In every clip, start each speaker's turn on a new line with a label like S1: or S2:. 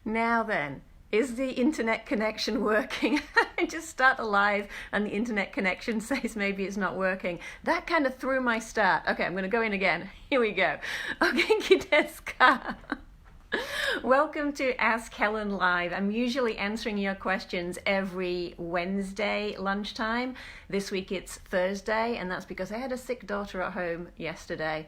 S1: Now then, is the internet connection working? I just start the live and the internet connection says maybe it's not working. That kind of threw my start. Okay, I'm going to go in again. Here we go. Ogenki desu ka? Welcome to Ask Helen Live. I'm usually answering your questions every Wednesday lunchtime. This week it's Thursday, and that's because I had a sick daughter at home yesterday.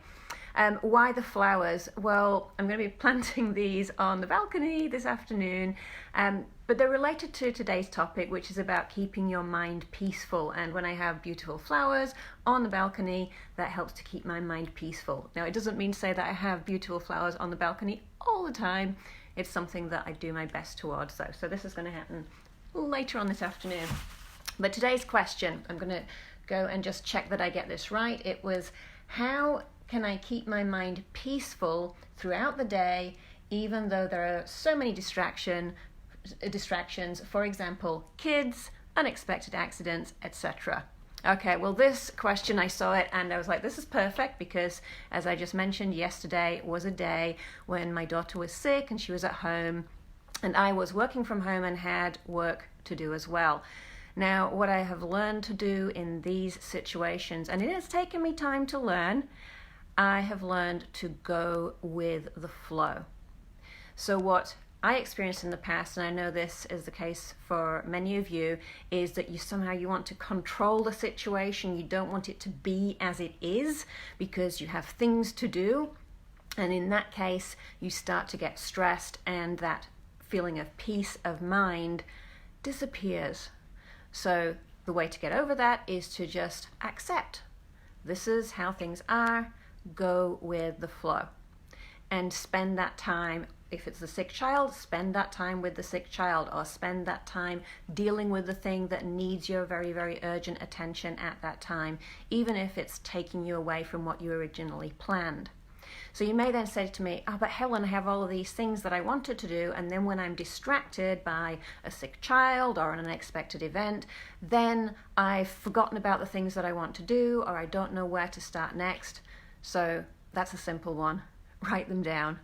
S1: Why the flowers? Well, I'm going to be planting these on the balcony this afternoon, but they're related to today's topic, which is about keeping your mind peaceful. And when I have beautiful flowers on the balcony, that helps to keep my mind peaceful. Now, it doesn't mean to say that I have beautiful flowers on the balcony all the time. It's something that I do my best towards, though. So this is going to happen later on this afternoon. But today's question, I'm going to go and just check that I get this right. It was, how can I keep my mind peaceful throughout the day, even though there are so many distractions, for example, kids, unexpected accidents, etc. Okay, well, this question, I saw it and I was like, this is perfect because, as I just mentioned, yesterday was a day when my daughter was sick and she was at home and I was working from home and had work to do as well. Now, what I have learned to do in these situations, and it has taken me time to learn, I have learned to go with the flow. So what I experienced in the past, and I know this is the case for many of you, is that you want to control the situation. You don't want it to be as it is because you have things to do. And in that case, you start to get stressed and that feeling of peace of mind disappears. So the way to get over that is to just accept. This is how things are. Go with the flow and spend that time. If it's the sick child, spend that time with the sick child, or spend that time dealing with the thing that needs your very, very urgent attention at that time, even if it's taking you away from what you originally planned. So you may then say to me, but Helen, I have all of these things that I wanted to do, and then when I'm distracted by a sick child or an unexpected event, then I've forgotten about the things that I want to do, or I don't know where to start next. So that's a simple one. Write them down.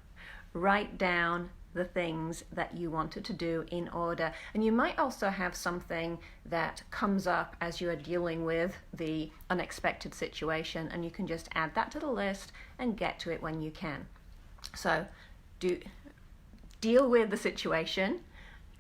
S1: Write down the things that you wanted to do in order. And you might also have something that comes up as you are dealing with the unexpected situation, and you can just add that to the list and get to it when you can. So deal with the situation,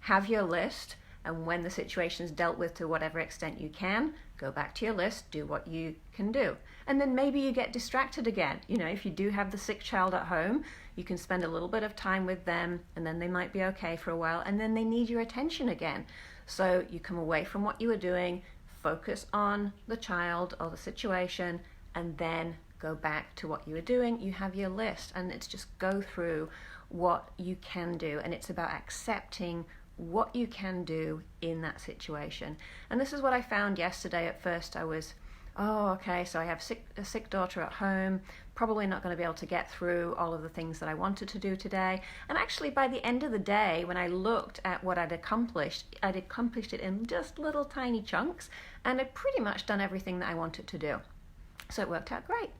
S1: have your list, and when the situation is dealt with to whatever extent you can, go back to your list, do what you can do. And then maybe you get distracted again. If you do have the sick child at home, you can spend a little bit of time with them and then they might be okay for a while and then they need your attention again. So you come away from what you were doing, focus on the child or the situation, and then go back to what you were doing. You have your list and it's just go through what you can do, and it's about accepting what you can do in that situation. And this is what I found yesterday. At first I was, so I have a sick daughter at home, probably not going to be able to get through all of the things that I wanted to do today. And actually by the end of the day, when I looked at what I'd accomplished it in just little tiny chunks, and I'd pretty much done everything that I wanted to do. So it worked out great.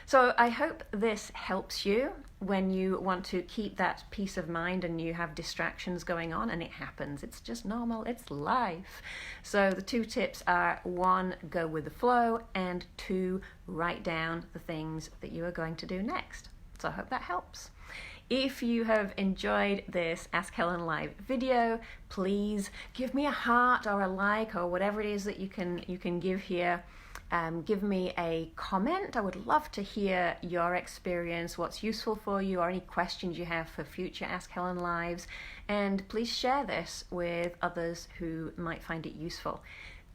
S1: So I hope this helps you when you want to keep that peace of mind and you have distractions going on, and it happens. It's just normal. It's life. So the 2 tips are: 1, go with the flow, and 2, write down the things that you are going to do next. So I hope that helps. If you have enjoyed this Ask Helen Live video, please give me a heart or a like or whatever it is that you can give here. Give me a comment. I would love to hear your experience, what's useful for you, or any questions you have for future Ask Helen Lives. And please share this with others who might find it useful.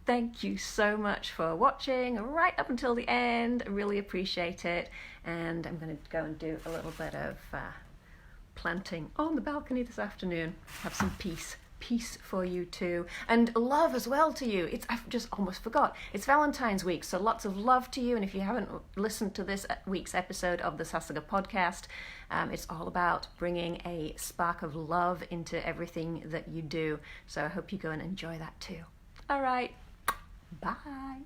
S1: Thank you so much for watching right up until the end. I really appreciate it. And I'm going to go and do a little bit of planting on the balcony this afternoon. Have some peace for you too, and love as well to you. I've just almost forgot, it's Valentine's week, so lots of love to you. And if you haven't listened to this week's episode of the Sasaga podcast, it's all about bringing a spark of love into everything that you do. So I hope you go and enjoy that too. All right, bye.